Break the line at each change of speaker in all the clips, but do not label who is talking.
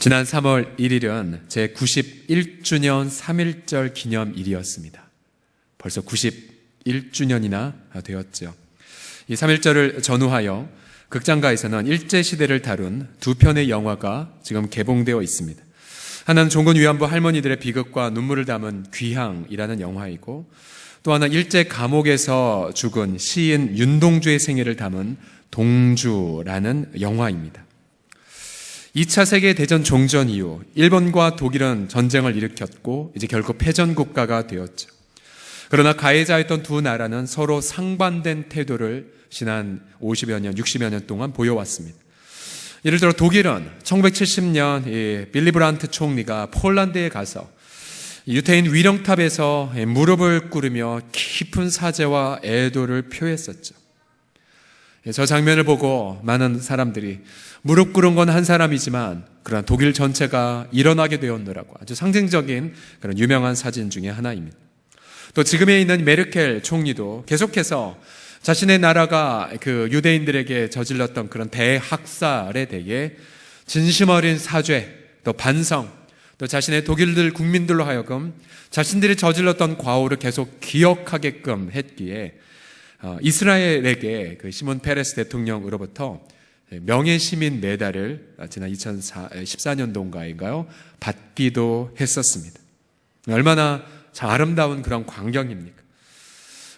지난 3월 1일은 제 91주년 3.1절 기념일이었습니다. 벌써 91주년이나 되었죠. 이 3.1절을 전후하여 극장가에서는 일제시대를 다룬 두 편의 영화가 지금 개봉되어 있습니다. 하나는 종군 위안부 할머니들의 비극과 눈물을 담은 귀향이라는 영화이고, 또 하나 일제 감옥에서 죽은 시인 윤동주의 생애를 담은 동주라는 영화입니다. 2차 세계대전 종전 이후 일본과 독일은 전쟁을 일으켰고 이제 결국 패전 국가가 되었죠. 그러나 가해자였던 두 나라는 서로 상반된 태도를 지난 50여 년, 60여 년 동안 보여왔습니다. 예를 들어 독일은 1970년 빌리 브란트 총리가 폴란드에 가서 유태인 위령탑에서 무릎을 꿇으며 깊은 사죄와 애도를 표했었죠. 저 장면을 보고 많은 사람들이 무릎 꿇은 건 한 사람이지만 그러나 독일 전체가 일어나게 되었노라고 아주 상징적인 그런 유명한 사진 중에 하나입니다. 또 지금에 있는 메르켈 총리도 계속해서 자신의 나라가 그 유대인들에게 저질렀던 그런 대학살에 대해 진심 어린 사죄, 또 반성, 또 자신의 독일들 국민들로 하여금 자신들이 저질렀던 과오를 계속 기억하게끔 했기에 이스라엘에게 그 시몬 페레스 대통령으로부터 명예시민 메달을 지난 2014년도인가요? 받기도 했었습니다. 얼마나 참 아름다운 그런 광경입니까?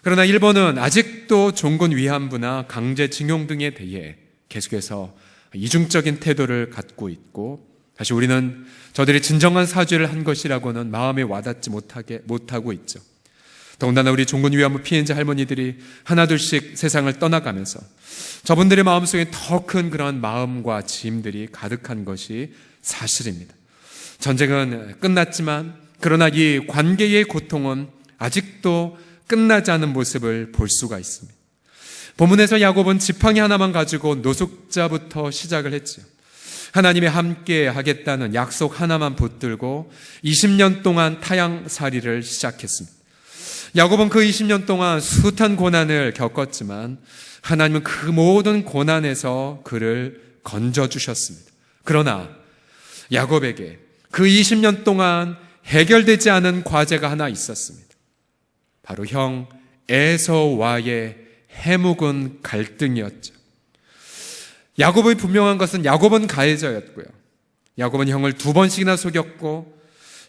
그러나 일본은 아직도 종군 위안부나 강제징용 등에 대해 계속해서 이중적인 태도를 갖고 있고, 다시 우리는 저들이 진정한 사죄를 한 것이라고는 마음에 와닿지 못하고 있죠. 더군다나 우리 종군 위안부 피해자 할머니들이 하나둘씩 세상을 떠나가면서 저분들의 마음속에 더 큰 그런 마음과 짐들이 가득한 것이 사실입니다. 전쟁은 끝났지만 그러나 이 관계의 고통은 아직도 끝나지 않은 모습을 볼 수가 있습니다. 본문에서 야곱은 지팡이 하나만 가지고 노숙자부터 시작을 했죠. 하나님이 함께 하겠다는 약속 하나만 붙들고 20년 동안 타향살이를 시작했습니다. 야곱은 그 20년 동안 숱한 고난을 겪었지만 하나님은 그 모든 고난에서 그를 건져주셨습니다. 그러나 야곱에게 그 20년 동안 해결되지 않은 과제가 하나 있었습니다. 바로 형 에서와의 해묵은 갈등이었죠. 야곱의 분명한 것은 야곱은 가해자였고요. 야곱은 형을 2번씩이나 속였고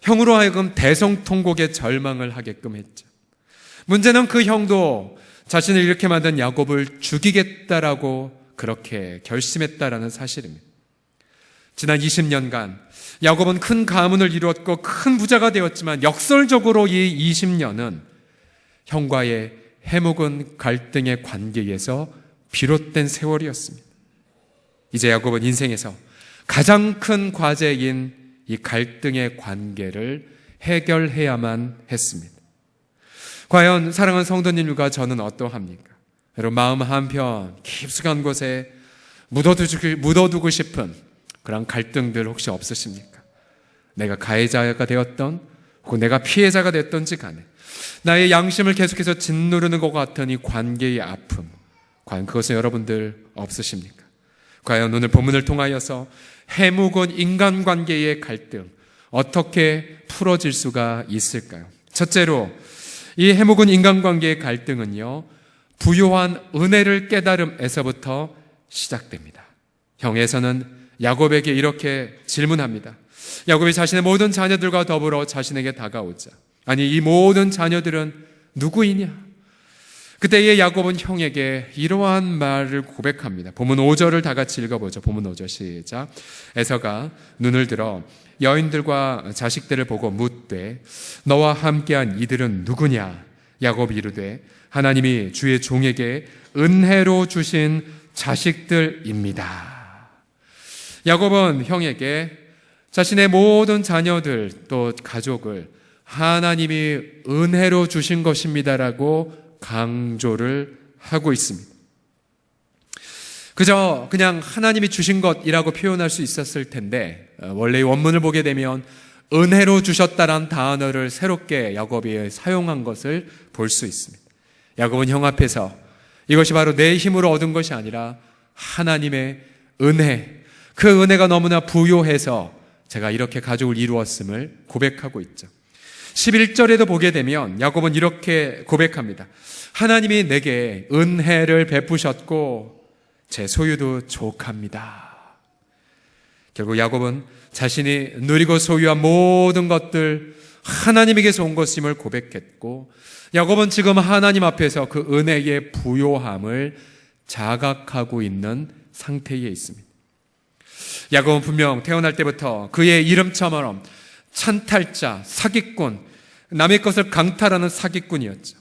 형으로 하여금 대성통곡의 절망을 하게끔 했죠. 문제는 그 형도 자신을 이렇게 만든 야곱을 죽이겠다라고 그렇게 결심했다라는 사실입니다. 지난 20년간 야곱은 큰 가문을 이루었고 큰 부자가 되었지만 역설적으로 이 20년은 형과의 해묵은 갈등의 관계에서 비롯된 세월이었습니다. 이제 야곱은 인생에서 가장 큰 과제인 이 갈등의 관계를 해결해야만 했습니다. 과연 사랑하는 성도님과 저는 어떠합니까? 여러분, 마음 한편 깊숙한 곳에 묻어두고 싶은 그런 갈등들 혹시 없으십니까? 내가 가해자가 되었던 혹은 내가 피해자가 됐던지 간에 나의 양심을 계속해서 짓누르는 것 같은 이 관계의 아픔, 과연 그것은 여러분들 없으십니까? 과연 오늘 본문을 통하여서 해묵은 인간관계의 갈등 어떻게 풀어질 수가 있을까요? 첫째로 이 해묵은 인간관계의 갈등은요, 부요한 은혜를 깨달음에서부터 시작됩니다. 형에서는 야곱에게 이렇게 질문합니다. 야곱이 자신의 모든 자녀들과 더불어 자신에게 다가오자, 아니 이 모든 자녀들은 누구이냐? 그때의 야곱은 형에게 이러한 말을 고백합니다. 본문 5절을 다 같이 읽어보죠. 본문 5절 시작. 에서가 눈을 들어 여인들과 자식들을 보고 묻되 너와 함께한 이들은 누구냐? 야곱이 이르되 하나님이 주의 종에게 은혜로 주신 자식들입니다. 야곱은 형에게 자신의 모든 자녀들 또 가족을 하나님이 은혜로 주신 것입니다라고 강조를 하고 있습니다. 그저 그냥 하나님이 주신 것이라고 표현할 수 있었을 텐데 원래 원문을 보게 되면 은혜로 주셨다란 단어를 새롭게 야곱이 사용한 것을 볼 수 있습니다. 야곱은 형 앞에서 이것이 바로 내 힘으로 얻은 것이 아니라 하나님의 은혜, 그 은혜가 너무나 부요해서 제가 이렇게 가족을 이루었음을 고백하고 있죠. 11절에도 보게 되면 야곱은 이렇게 고백합니다. 하나님이 내게 은혜를 베푸셨고 제 소유도 족합니다. 결국 야곱은 자신이 누리고 소유한 모든 것들 하나님에게서 온 것임을 고백했고, 야곱은 지금 하나님 앞에서 그 은혜의 부요함을 자각하고 있는 상태에 있습니다. 야곱은 분명 태어날 때부터 그의 이름처럼 찬탈자, 사기꾼, 남의 것을 강탈하는 사기꾼이었죠.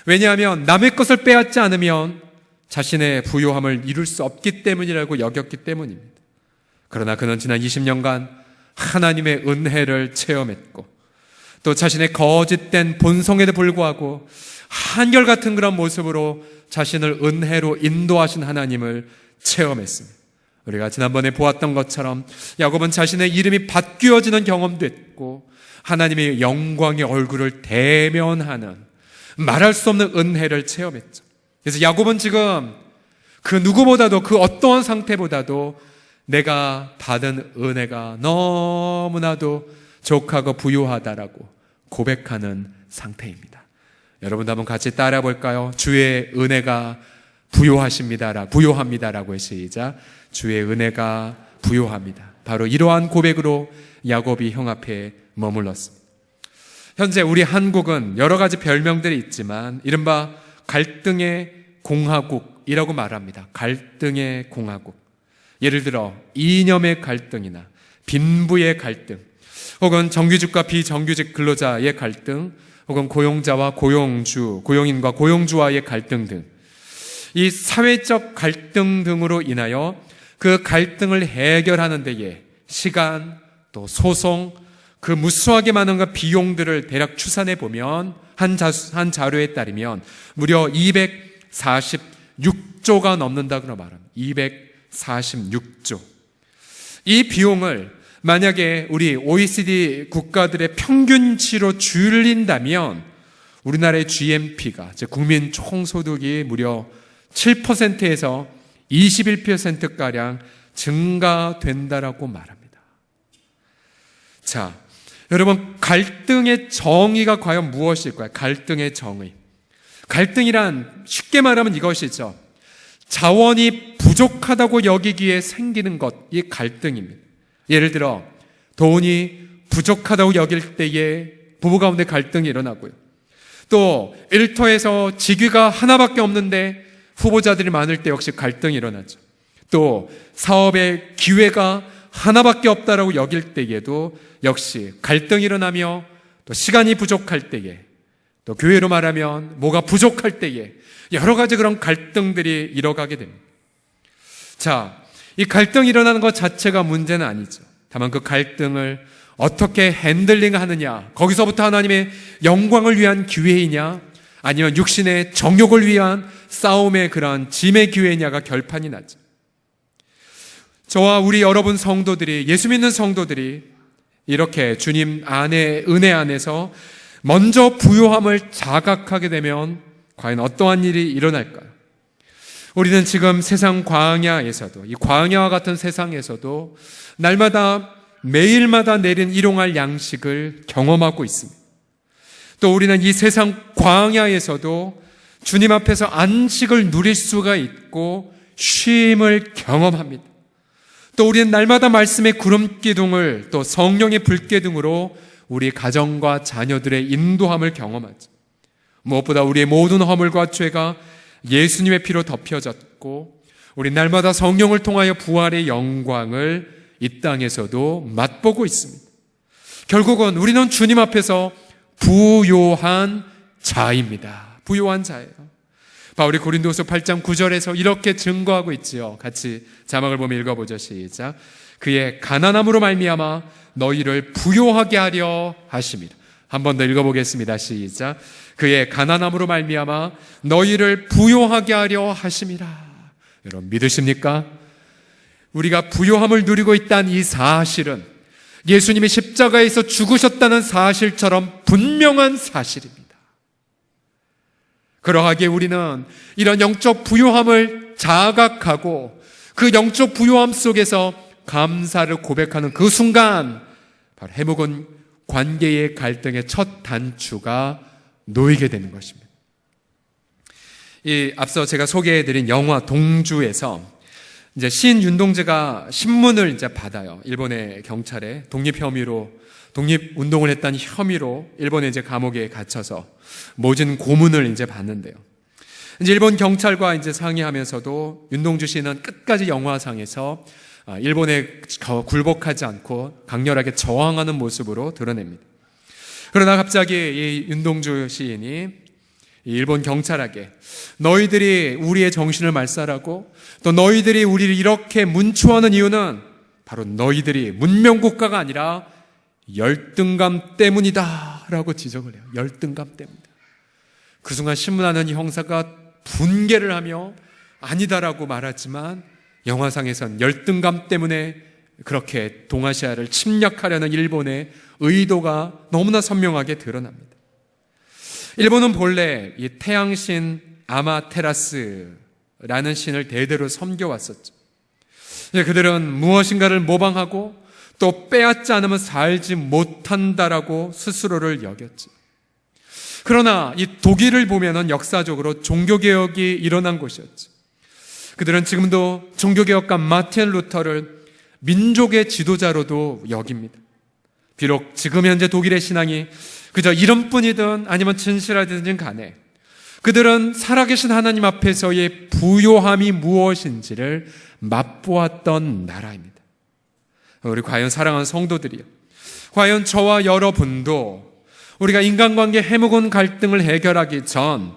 왜냐하면 남의 것을 빼앗지 않으면 자신의 부요함을 이룰 수 없기 때문이라고 여겼기 때문입니다. 그러나 그는 지난 20년간 하나님의 은혜를 체험했고, 또 자신의 거짓된 본성에도 불구하고 한결같은 그런 모습으로 자신을 은혜로 인도하신 하나님을 체험했습니다. 우리가 지난번에 보았던 것처럼 야곱은 자신의 이름이 바뀌어지는 경험도 했고, 하나님의 영광의 얼굴을 대면하는 말할 수 없는 은혜를 체험했죠. 그래서 야곱은 지금 그 누구보다도, 그 어떠한 상태보다도 내가 받은 은혜가 너무나도 족하고 부요하다라고 고백하는 상태입니다. 여러분도 한번 같이 따라 볼까요? 주의 은혜가 부요합니다라고 시작. 주의 은혜가 부요합니다. 바로 이러한 고백으로 야곱이 형 앞에 머물렀습니다. 현재 우리 한국은 여러 가지 별명들이 있지만 이른바 갈등의 공화국이라고 말합니다. 갈등의 공화국. 예를 들어 이념의 갈등이나 빈부의 갈등, 혹은 정규직과 비정규직 근로자의 갈등, 혹은 고용자와 고용인과 고용주와의 갈등 등, 이 사회적 갈등 등으로 인하여 그 갈등을 해결하는 데에 시간, 또 소송, 그 무수하게 많은 그 비용들을 대략 추산해 보면 한 자료에 따르면 무려 246조가 넘는다고 말합니다. 246조. 이 비용을 만약에 우리 OECD 국가들의 평균치로 줄인다면 우리나라의 GNP가, 즉 국민 총소득이 무려 7%에서 21%가량 증가된다라고 말합니다. 자, 여러분, 갈등의 정의가 과연 무엇일까요? 갈등의 정의. 갈등이란 쉽게 말하면 이것이죠. 자원이 부족하다고 여기기에 생기는 것, 이 갈등입니다. 예를 들어 돈이 부족하다고 여길 때에 부부 가운데 갈등이 일어나고요. 또 일터에서 직위가 하나밖에 없는데 후보자들이 많을 때 역시 갈등이 일어나죠. 또 사업의 기회가 하나밖에 없다라고 여길 때에도 역시 갈등이 일어나며, 또 시간이 부족할 때에, 또 교회로 말하면 뭐가 부족할 때에 여러 가지 그런 갈등들이 일어가게 됩니다. 자, 이 갈등이 일어나는 것 자체가 문제는 아니죠. 다만 그 갈등을 어떻게 핸들링하느냐, 거기서부터 하나님의 영광을 위한 기회이냐, 아니면 육신의 정욕을 위한 싸움의 그러한 짐의 기회냐가 결판이 나죠. 저와 우리 여러분 성도들이, 예수 믿는 성도들이 이렇게 주님 안에, 은혜 안에서 먼저 부요함을 자각하게 되면 과연 어떠한 일이 일어날까요? 우리는 지금 세상 광야에서도, 이 광야와 같은 세상에서도 날마다 매일마다 내린 일용할 양식을 경험하고 있습니다. 또 우리는 이 세상 광야에서도 주님 앞에서 안식을 누릴 수가 있고 쉼을 경험합니다. 또 우리는 날마다 말씀의 구름기둥을, 또 성령의 불기둥으로 우리 가정과 자녀들의 인도함을 경험하죠. 무엇보다 우리의 모든 허물과 죄가 예수님의 피로 덮여졌고, 우리 날마다 성령을 통하여 부활의 영광을 이 땅에서도 맛보고 있습니다. 결국은 우리는 주님 앞에서 부요한 자입니다. 부요한 자예요. 바울이 고린도서 8장 9절에서 이렇게 증거하고 있지요. 같이 자막을 보며 읽어보죠. 시작. 그의 가난함으로 말미암아 너희를 부요하게 하려 하심이라. 한 번 더 읽어보겠습니다. 시작. 그의 가난함으로 말미암아 너희를 부요하게 하려 하심이라. 여러분 믿으십니까? 우리가 부요함을 누리고 있다는 이 사실은 예수님이 십자가에서 죽으셨다는 사실처럼 분명한 사실입니다. 그러하기에 우리는 이런 영적 부요함을 자각하고 그 영적 부요함 속에서 감사를 고백하는 그 순간 바로 해묵은 관계의 갈등의 첫 단추가 놓이게 되는 것입니다. 앞서 제가 소개해드린 영화 동주에서 이제 시인 윤동주가 신문을 이제 받아요. 일본의 경찰에 독립운동을 했다는 혐의로 일본의 이제 감옥에 갇혀서 모진 고문을 이제 받는데요. 이제 일본 경찰과 이제 상의하면서도 윤동주 시인은 끝까지 영화상에서 일본에 굴복하지 않고 강렬하게 저항하는 모습으로 드러냅니다. 그러나 갑자기 이 윤동주 시인이 일본 경찰에게 너희들이 우리의 정신을 말살하고 또 너희들이 우리를 이렇게 문초하는 이유는 바로 너희들이 문명국가가 아니라 열등감 때문이다 라고 지적을 해요. 열등감 때문이다. 그 순간 신문하는 이 형사가 분개를 하며 아니다라고 말하지만 영화상에선 열등감 때문에 그렇게 동아시아를 침략하려는 일본의 의도가 너무나 선명하게 드러납니다. 일본은 본래 이 태양신 아마테라스라는 신을 대대로 섬겨왔었죠. 그들은 무엇인가를 모방하고 또 빼앗지 않으면 살지 못한다라고 스스로를 여겼죠. 그러나 이 독일을 보면은 역사적으로 종교개혁이 일어난 곳이었죠. 그들은 지금도 종교개혁가 마틴 루터를 민족의 지도자로도 여깁니다. 비록 지금 현재 독일의 신앙이 그저 이름뿐이든 아니면 진실하든지 간에 그들은 살아계신 하나님 앞에서의 부요함이 무엇인지를 맛보았던 나라입니다. 우리 과연 사랑하는 성도들이요, 과연 저와 여러분도 우리가 인간관계 해묵은 갈등을 해결하기 전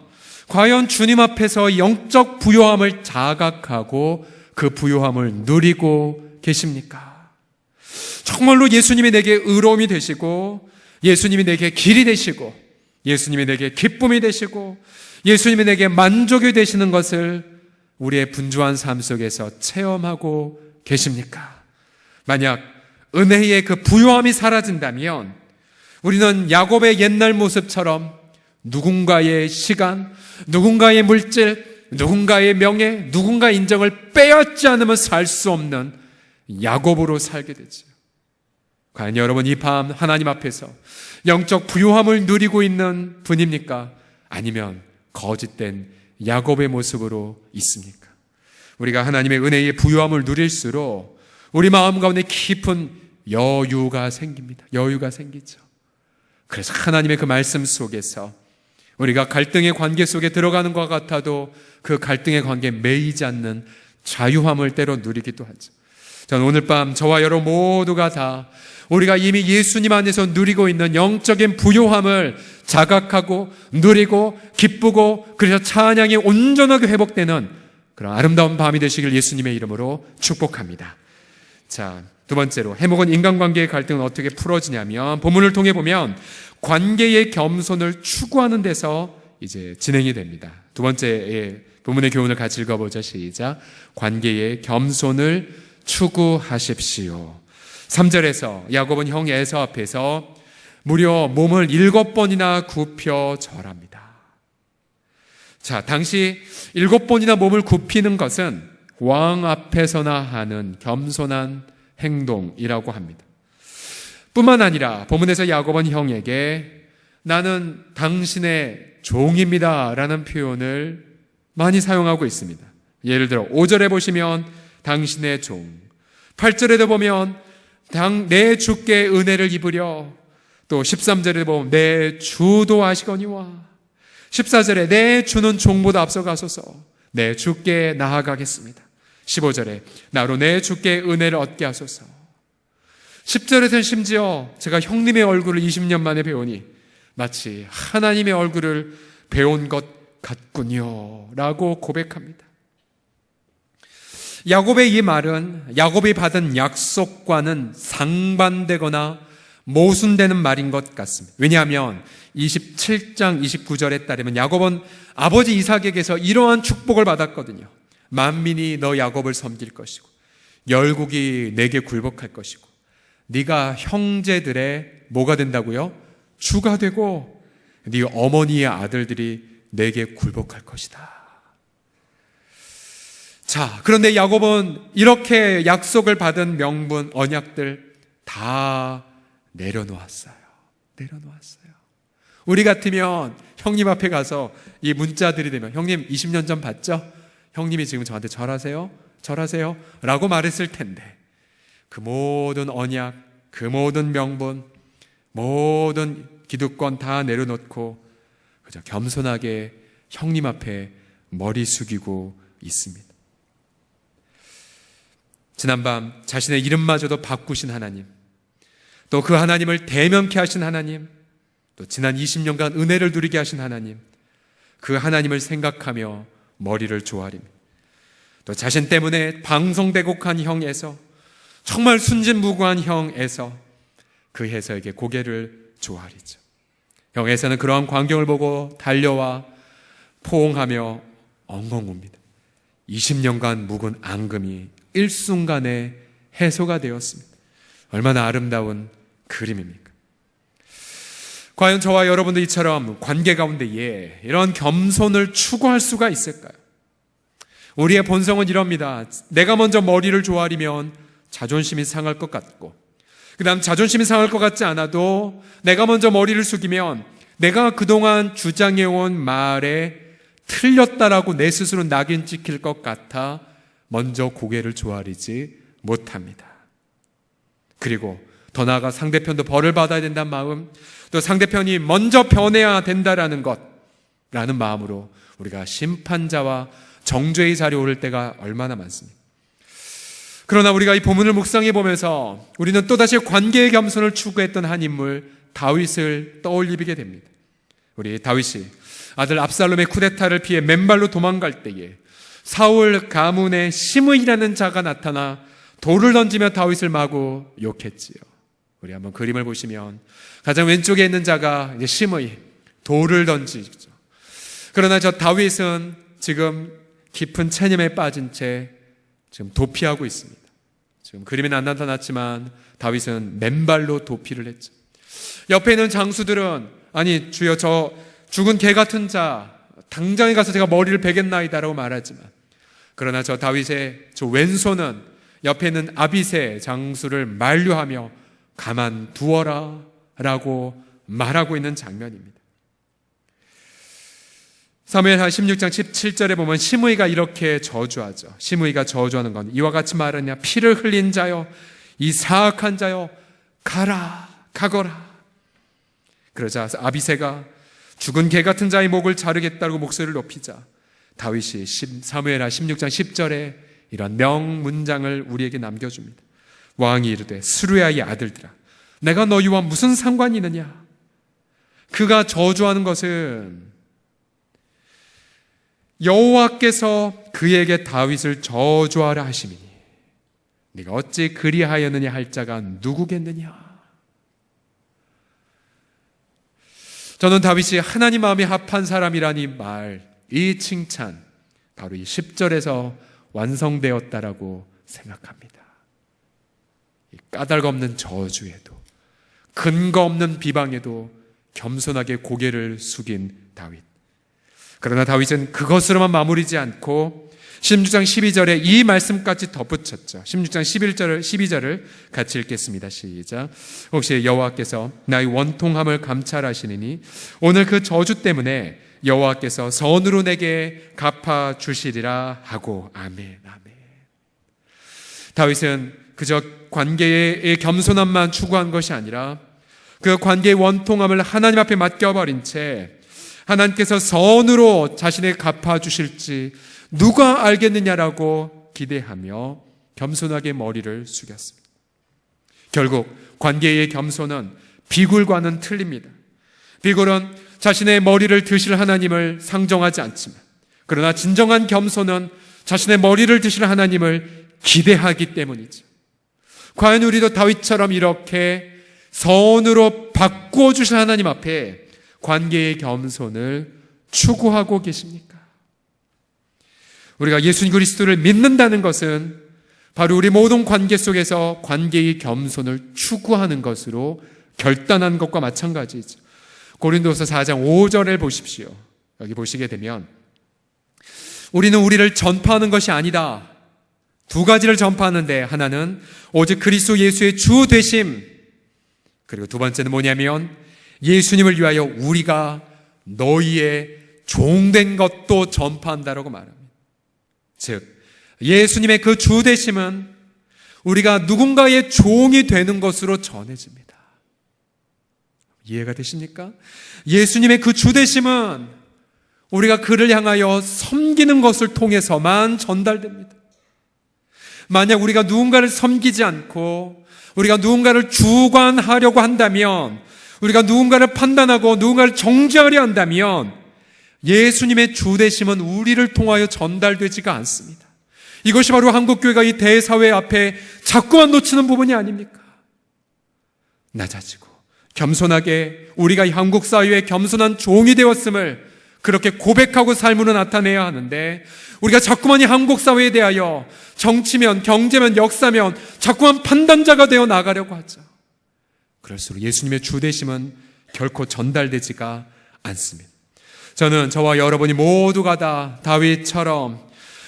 과연 주님 앞에서 영적 부요함을 자각하고 그 부요함을 누리고 계십니까? 정말로 예수님이 내게 의로움이 되시고 예수님이 내게 길이 되시고 예수님이 내게 기쁨이 되시고 예수님이 내게 만족이 되시는 것을 우리의 분주한 삶 속에서 체험하고 계십니까? 만약 은혜의 그 부요함이 사라진다면 우리는 야곱의 옛날 모습처럼 누군가의 시간, 누군가의 물질, 누군가의 명예, 누군가의 인정을 빼앗지 않으면 살 수 없는 야곱으로 살게 되죠. 과연 여러분 이 밤 하나님 앞에서 영적 부요함을 누리고 있는 분입니까? 아니면 거짓된 야곱의 모습으로 있습니까? 우리가 하나님의 은혜의 부요함을 누릴수록 우리 마음 가운데 깊은 여유가 생깁니다. 여유가 생기죠. 그래서 하나님의 그 말씀 속에서 우리가 갈등의 관계 속에 들어가는 것 같아도 그 갈등의 관계에 매이지 않는 자유함을 때로 누리기도 하죠. 저는 오늘 밤 저와 여러분 모두가 다 우리가 이미 예수님 안에서 누리고 있는 영적인 부요함을 자각하고 누리고 기쁘고 그래서 찬양이 온전하게 회복되는 그런 아름다운 밤이 되시길 예수님의 이름으로 축복합니다. 자, 두 번째로 해묵은 인간관계의 갈등은 어떻게 풀어지냐면 본문을 통해 보면 관계의 겸손을 추구하는 데서 이제 진행이 됩니다. 두 번째 본문의 교훈을 같이 읽어보자. 시작. 관계의 겸손을 추구하십시오. 3절에서 야곱은 형 에서 앞에서 무려 몸을 7번이나 굽혀 절합니다. 자, 당시 7번이나 몸을 굽히는 것은 왕 앞에서나 하는 겸손한 행동이라고 합니다. 뿐만 아니라 본문에서 야곱은 형에게 나는 당신의 종입니다 라는 표현을 많이 사용하고 있습니다. 예를 들어 5절에 보시면 당신의 종, 8절에도 보면 내 주께 은혜를 입으려, 또 13절에 보면 내 주도 하시거니와, 14절에 내 주는 종보다 앞서가소서 내 주께 나아가겠습니다. 15절에 나로 내 주께 은혜를 얻게 하소서. 10절에서는 심지어 제가 형님의 얼굴을 20년 만에 배우니 마치 하나님의 얼굴을 배운 것 같군요 라고 고백합니다. 야곱의 이 말은 야곱이 받은 약속과는 상반되거나 모순되는 말인 것 같습니다. 왜냐하면 27장 29절에 따르면 야곱은 아버지 이삭에게서 이러한 축복을 받았거든요. 만민이 너 야곱을 섬길 것이고 열국이 내게 굴복할 것이고 네가 형제들의 뭐가 된다고요? 주가 되고 네 어머니의 아들들이 내게 굴복할 것이다. 자, 그런데 야곱은 이렇게 약속을 받은 명분, 언약들 다 내려놓았어요. 내려놓았어요. 우리 같으면 형님 앞에 가서 이 문자들이 되면 형님 20년 전 봤죠? 형님이 지금 저한테 절하세요? 절하세요? 라고 말했을 텐데 그 모든 언약, 그 모든 명분, 모든 기득권 다 내려놓고 그저 겸손하게 형님 앞에 머리 숙이고 있습니다. 지난밤 자신의 이름마저도 바꾸신 하나님, 또 그 하나님을 대면케 하신 하나님, 또 지난 20년간 은혜를 누리게 하신 하나님, 그 하나님을 생각하며 머리를 조아립니다. 또 자신 때문에 방송대곡한 형에서, 정말 순진무구한 형에서 그 해서에게 고개를 조아리죠. 형에서는 그러한 광경을 보고 달려와 포옹하며 엉엉 웁니다. 20년간 묵은 앙금이 일순간에 해소가 되었습니다. 얼마나 아름다운 그림입니까? 과연 저와 여러분도 이처럼 관계 가운데에 이런 겸손을 추구할 수가 있을까요? 우리의 본성은 이럽니다. 내가 먼저 머리를 조아리면 자존심이 상할 것 같고, 그 다음 자존심이 상할 것 같지 않아도 내가 먼저 머리를 숙이면 내가 그동안 주장해온 말에 틀렸다라고 내 스스로 낙인 찍힐 것 같아 먼저 고개를 조아리지 못합니다. 그리고 더 나아가 상대편도 벌을 받아야 된다는 마음, 또 상대편이 먼저 변해야 된다라는 것라는 마음으로 우리가 심판자와 정죄의 자리에 오를 때가 얼마나 많습니까? 그러나 우리가 이 본문을 묵상해 보면서 우리는 또다시 관계의 겸손을 추구했던 한 인물 다윗을 떠올리게 됩니다. 우리 다윗이 아들 압살롬의 쿠데타를 피해 맨발로 도망갈 때에 사울 가문의 시므이라는 자가 나타나 돌을 던지며 다윗을 마구 욕했지요. 우리 한번 그림을 보시면 가장 왼쪽에 있는 자가 이제 시므이, 돌을 던지죠. 그러나 저 다윗은 지금 깊은 체념에 빠진 채 지금 도피하고 있습니다. 지금 그림에는 안 나타났지만 다윗은 맨발로 도피를 했죠. 옆에 있는 장수들은 아니 주여 저 죽은 개 같은 자 당장에 가서 제가 머리를 베겠나이다라고 말하지만, 그러나 저 다윗의 저 왼손은 옆에 있는 아비새 장수를 만류하며 가만두어라 라고 말하고 있는 장면입니다. 사무엘하 16장 17절에 보면 시므이가 이렇게 저주하죠. 시므이가 저주하는 건 이와 같이 말하냐, 피를 흘린 자여, 이 사악한 자여, 가거라. 그러자 아비새가 죽은 개 같은 자의 목을 자르겠다고 목소리를 높이자 다윗이 사무엘하 16장 10절에 이런 명문장을 우리에게 남겨줍니다. 왕이 이르되 스루야의 아들들아, 내가 너희와 무슨 상관이 있느냐? 그가 저주하는 것은 여호와께서 그에게 다윗을 저주하라 하심이니 네가 어찌 그리하였느냐 할 자가 누구겠느냐? 저는 다윗이 하나님 마음에 합한 사람이라니 말, 이 칭찬 바로 이 10절에서 완성되었다라고 생각합니다. 이 까닭 없는 저주에도 근거 없는 비방에도 겸손하게 고개를 숙인 다윗. 그러나 다윗은 그것으로만 마무리지 않고 16장 12절에 이 말씀까지 덧붙였죠. 16장 12절을 같이 읽겠습니다. 시작. 혹시 여호와께서 나의 원통함을 감찰하시느니 오늘 그 저주 때문에 여호와께서 선으로 내게 갚아주시리라 하고. 아멘. 아멘. 다윗은 그저 관계의 겸손함만 추구한 것이 아니라 그 관계의 원통함을 하나님 앞에 맡겨버린 채 하나님께서 선으로 자신에게 갚아주실지 누가 알겠느냐라고 기대하며 겸손하게 머리를 숙였습니다. 결국 관계의 겸손은 비굴과는 틀립니다. 비굴은 자신의 머리를 드실 하나님을 상정하지 않지만, 그러나 진정한 겸손은 자신의 머리를 드실 하나님을 기대하기 때문이죠. 과연 우리도 다윗처럼 이렇게 선으로 바꾸어 주실 하나님 앞에 관계의 겸손을 추구하고 계십니까? 우리가 예수 그리스도를 믿는다는 것은 바로 우리 모든 관계 속에서 관계의 겸손을 추구하는 것으로 결단한 것과 마찬가지죠. 고린도서 4장 5절을 보십시오. 여기 보시게 되면 우리는 우리를 전파하는 것이 아니다. 두 가지를 전파하는데, 하나는 오직 그리스도 예수의 주 되심, 그리고 두 번째는 뭐냐면 예수님을 위하여 우리가 너희의 종된 것도 전파한다라고 말합니다. 즉 예수님의 그 주 되심은 우리가 누군가의 종이 되는 것으로 전해집니다. 이해가 되십니까? 예수님의 그 주 되심은 우리가 그를 향하여 섬기는 것을 통해서만 전달됩니다. 만약 우리가 누군가를 섬기지 않고 우리가 누군가를 주관하려고 한다면, 우리가 누군가를 판단하고 누군가를 정죄하려 한다면 예수님의 주 되심은 우리를 통하여 전달되지가 않습니다. 이것이 바로 한국교회가 이 대사회 앞에 자꾸만 놓치는 부분이 아닙니까? 낮아지고 겸손하게 우리가 이 한국 사회의 겸손한 종이 되었음을 그렇게 고백하고 삶으로 나타내야 하는데, 우리가 자꾸만 이 한국 사회에 대하여 정치면 경제면 역사면 자꾸만 판단자가 되어 나가려고 하죠. 그럴수록 예수님의 주 되심은 결코 전달되지가 않습니다. 저는 저와 여러분이 모두가 다 다윗처럼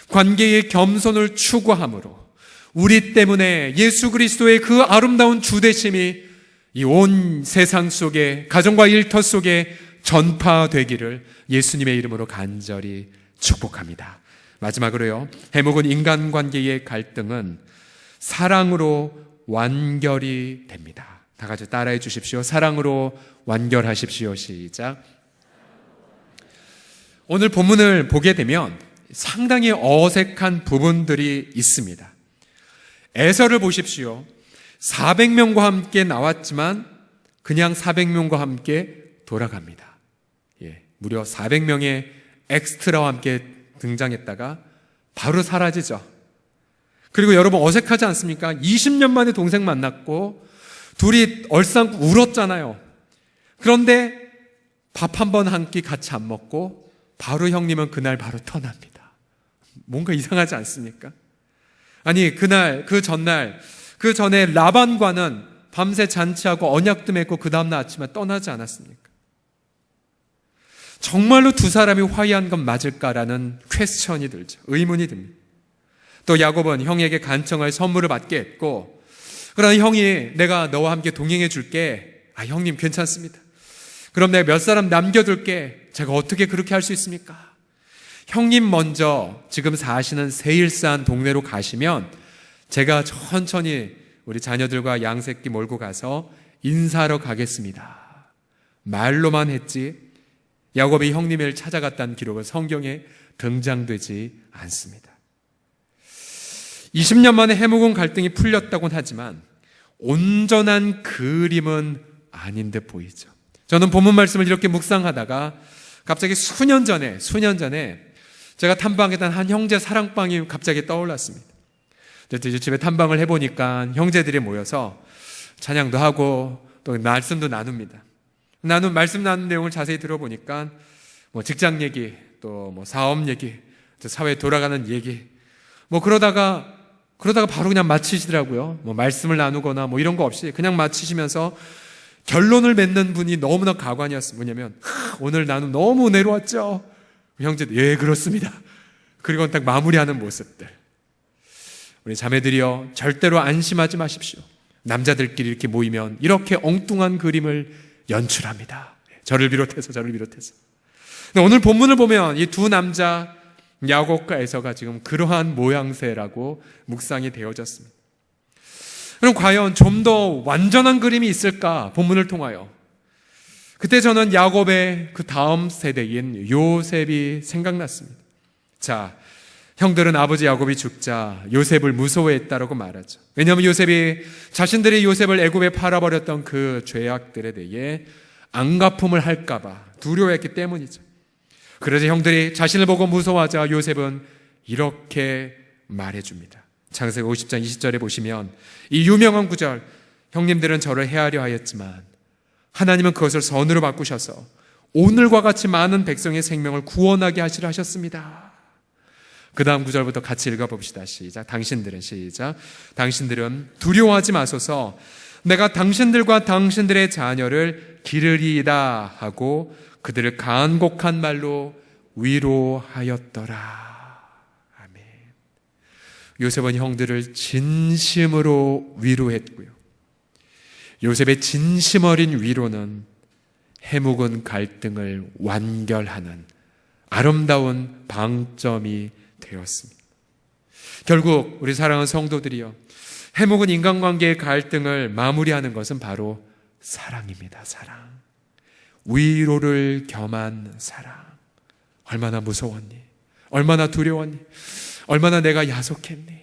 관계의 겸손을 추구함으로 우리 때문에 예수 그리스도의 그 아름다운 주 되심이 이 온 세상 속에, 가정과 일터 속에 전파되기를 예수님의 이름으로 간절히 축복합니다. 마지막으로요, 해묵은 인간관계의 갈등은 사랑으로 완결이 됩니다. 다 같이 따라해 주십시오. 사랑으로 완결하십시오. 시작. 오늘 본문을 보게 되면 상당히 어색한 부분들이 있습니다. 에서를 보십시오. 400명과 함께 나왔지만 그냥 400명과 함께 돌아갑니다. 무려 400명의 엑스트라와 함께 등장했다가 바로 사라지죠. 그리고 여러분 어색하지 않습니까? 20년 만에 동생 만났고 둘이 얼싸안고 울었잖아요. 그런데 밥 한 번 한 끼 같이 안 먹고 바로 형님은 그날 바로 떠납니다. 뭔가 이상하지 않습니까? 아니 그날 그 전날 그 전에 라반과는 밤새 잔치하고 언약도 맺고 그 다음날 아침에 떠나지 않았습니까? 정말로 두 사람이 화해한 건 맞을까라는 퀘스천이 들죠. 의문이 듭니다. 또 야곱은 형에게 간청할 선물을 받게 했고, 그러나 형이 내가 너와 함께 동행해 줄게. 형님 괜찮습니다. 그럼 내가 몇 사람 남겨둘게. 제가 어떻게 그렇게 할 수 있습니까? 형님 먼저 지금 사시는 세일산 동네로 가시면 제가 천천히 우리 자녀들과 양새끼 몰고 가서 인사하러 가겠습니다. 말로만 했지 야곱이 형님을 찾아갔다는 기록은 성경에 등장되지 않습니다. 20년 만에 해묵은 갈등이 풀렸다고는 하지만 온전한 그림은 아닌 듯 보이죠. 저는 본문 말씀을 이렇게 묵상하다가 갑자기 수년 전에 제가 탐방했던 한 형제 사랑방이 갑자기 떠올랐습니다. 집에 탐방을 해보니까 형제들이 모여서 찬양도 하고 또 말씀도 나눕니다. 말씀 나눈 내용을 자세히 들어보니까 직장 얘기, 또 사업 얘기, 또 사회 돌아가는 얘기, 그러다가 바로 그냥 마치시더라고요. 말씀을 나누거나 이런 거 없이 그냥 마치시면서 결론을 맺는 분이 너무나 가관이었어요. 뭐냐면 오늘 나눔 너무 은혜로웠죠. 형제들 예 그렇습니다. 그리고 딱 마무리하는 모습들. 우리 자매들이여 절대로 안심하지 마십시오. 남자들끼리 이렇게 모이면 이렇게 엉뚱한 그림을 연출합니다. 저를 비롯해서. 근데 오늘 본문을 보면 이 두 남자 야곱과 에서가 지금 그러한 모양새라고 묵상이 되어졌습니다. 그럼 과연 좀 더 완전한 그림이 있을까? 본문을 통하여. 그때 저는 야곱의 그 다음 세대인 요셉이 생각났습니다. 자, 형들은 아버지 야곱이 죽자 요셉을 무서워했다라고 말하죠. 왜냐하면 요셉이 자신들이 요셉을 애굽에 팔아버렸던 그 죄악들에 대해 안갚음을 할까봐 두려워했기 때문이죠. 그래서 형들이 자신을 보고 무서워하자 요셉은 이렇게 말해줍니다. 창세기 50장 20절에 보시면 이 유명한 구절, 형님들은 저를 해하려 하였지만 하나님은 그것을 선으로 바꾸셔서 오늘과 같이 많은 백성의 생명을 구원하게 하시려 하셨습니다. 그 다음 구절부터 같이 읽어봅시다. 시작. 당신들은 두려워하지 마소서. 내가 당신들과 당신들의 자녀를 기르리이다 하고 그들을 간곡한 말로 위로하였더라. 아멘. 요셉은 형들을 진심으로 위로했고요. 요셉의 진심 어린 위로는 해묵은 갈등을 완결하는 아름다운 방점이 되었습니다. 결국 우리 사랑하는 성도들이요, 해묵은 인간관계의 갈등을 마무리하는 것은 바로 사랑입니다. 사랑. 위로를 겸한 사랑. 얼마나 무서웠니? 얼마나 두려웠니? 얼마나 내가 야속했니?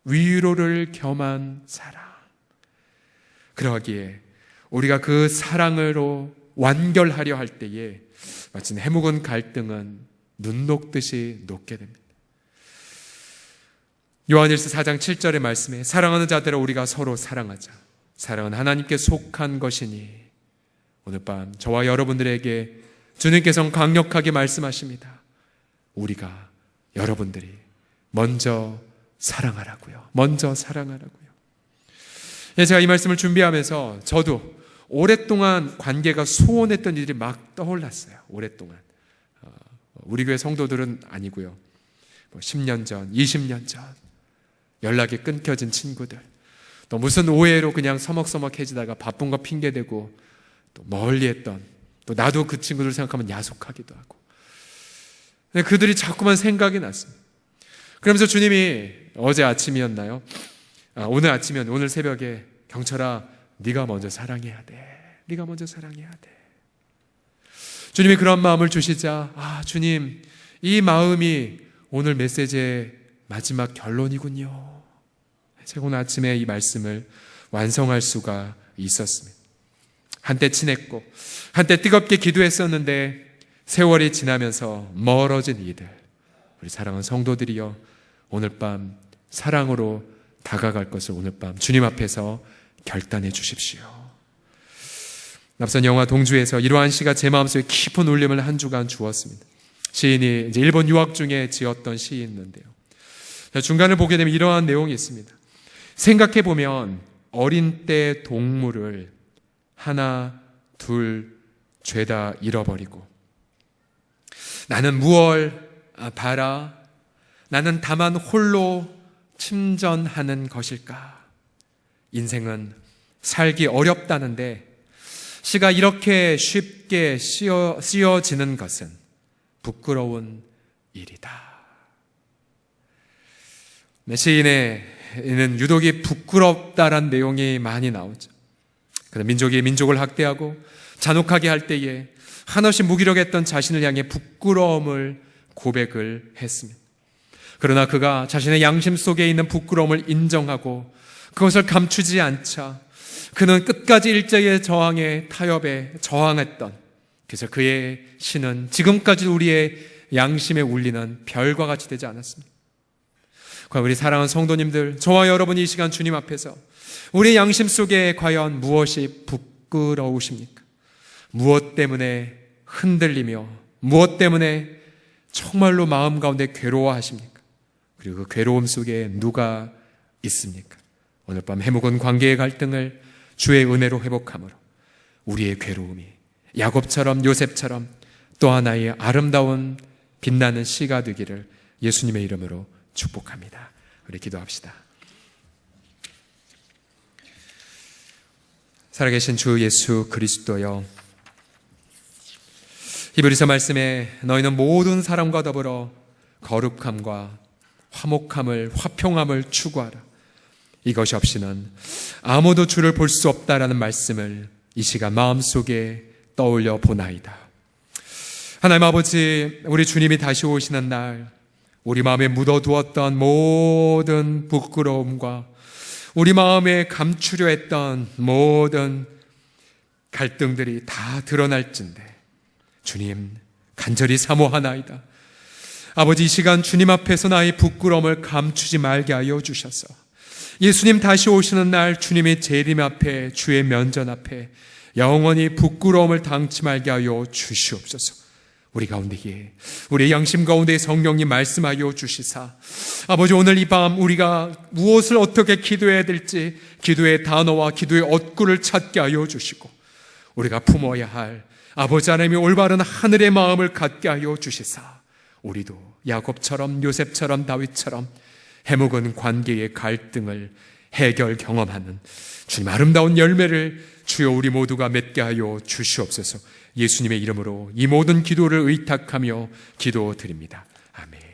위로를 겸한 사랑. 그러기에 우리가 그 사랑으로 완결하려 할 때에 마치 해묵은 갈등은 눈 녹듯이 녹게 됩니다. 요한일서 4장 7절의 말씀에 사랑하는 자들아 우리가 서로 사랑하자. 사랑은 하나님께 속한 것이니, 오늘 밤 저와 여러분들에게 주님께서는 강력하게 말씀하십니다. 우리가, 여러분들이 먼저 사랑하라고요. 먼저 사랑하라고요. 제가 이 말씀을 준비하면서 저도 오랫동안 관계가 소원했던 일이 막 떠올랐어요. 오랫동안. 우리 교회 성도들은 아니고요. 10년 전, 20년 전 연락이 끊겨진 친구들, 또 무슨 오해로 그냥 서먹서먹해지다가 바쁜 거 핑계대고 또 멀리했던, 또 나도 그 친구들 생각하면 야속하기도 하고, 근데 그들이 자꾸만 생각이 났습니다. 그러면서 주님이 어제 아침이었나요? 오늘 아침이었는데 오늘 새벽에 경철아, 네가 먼저 사랑해야 돼. 네가 먼저 사랑해야 돼. 주님이 그런 마음을 주시자, 주님, 이 마음이 오늘 메시지의 마지막 결론이군요. 제가 오늘 아침에 이 말씀을 완성할 수가 있었습니다. 한때 친했고 한때 뜨겁게 기도했었는데 세월이 지나면서 멀어진 이들, 우리 사랑하는 성도들이여, 오늘 밤 사랑으로 다가갈 것을 오늘 밤 주님 앞에서 결단해 주십시오. 앞선 영화 동주에서 이러한 시가 제 마음속에 깊은 울림을 한 주간 주었습니다. 시인이 이제 일본 유학 중에 지었던 시인인데요. 중간을 보게 되면 이러한 내용이 있습니다. 생각해 보면 어린 때 동물을 하나 둘 죄다 잃어버리고, 나는 무얼 바라, 나는 다만 홀로 침전하는 것일까. 인생은 살기 어렵다는데 시가 이렇게 쉽게 씌어지는 것은 부끄러운 일이다. 시인에는 유독이 부끄럽다란 내용이 많이 나오죠. 민족이 민족을 학대하고 잔혹하게 할 때에 한없이 무기력했던 자신을 향해 부끄러움을 고백을 했습니다. 그러나 그가 자신의 양심 속에 있는 부끄러움을 인정하고 그것을 감추지 않자 그는 끝까지 일제의 저항에, 타협에 저항했던, 그래서 그의 시는 지금까지 우리의 양심에 울리는 별과 같이 되지 않았습니다. 우리 사랑하는 성도님들, 저와 여러분이 이 시간 주님 앞에서 우리 양심 속에 과연 무엇이 부끄러우십니까? 무엇 때문에 흔들리며 무엇 때문에 정말로 마음 가운데 괴로워하십니까? 그리고 그 괴로움 속에 누가 있습니까? 오늘 밤 해묵은 관계의 갈등을 주의 은혜로 회복함으로 우리의 괴로움이 야곱처럼 요셉처럼 또 하나의 아름다운 빛나는 씨가 되기를 예수님의 이름으로 축복합니다. 우리 기도합시다. 살아계신 주 예수 그리스도여, 히브리서 말씀에 너희는 모든 사람과 더불어 거룩함과 화목함을, 화평함을 추구하라. 이것이 없이는 아무도 주를 볼 수 없다라는 말씀을 이 시간 마음속에 떠올려 보나이다. 하나님 아버지, 우리 주님이 다시 오시는 날 우리 마음에 묻어두었던 모든 부끄러움과 우리 마음에 감추려 했던 모든 갈등들이 다 드러날진대 주님 간절히 사모하나이다. 아버지, 이 시간 주님 앞에서 나의 부끄러움을 감추지 말게 하여 주셔서 예수님 다시 오시는 날 주님의 재림 앞에, 주의 면전 앞에 영원히 부끄러움을 당치 말게 하여 주시옵소서. 우리 가운데에, 우리 양심 가운데 성령님 말씀하여 주시사, 아버지, 오늘 이 밤 우리가 무엇을 어떻게 기도해야 될지 기도의 단어와 기도의 얻구를 찾게 하여 주시고, 우리가 품어야 할 아버지 하나님의 올바른 하늘의 마음을 갖게 하여 주시사, 우리도 야곱처럼 요셉처럼 다윗처럼 해묵은 관계의 갈등을 해결 경험하는 주님 아름다운 열매를 주여 우리 모두가 맺게 하여 주시옵소서. 예수님의 이름으로 이 모든 기도를 의탁하며 기도드립니다. 아멘.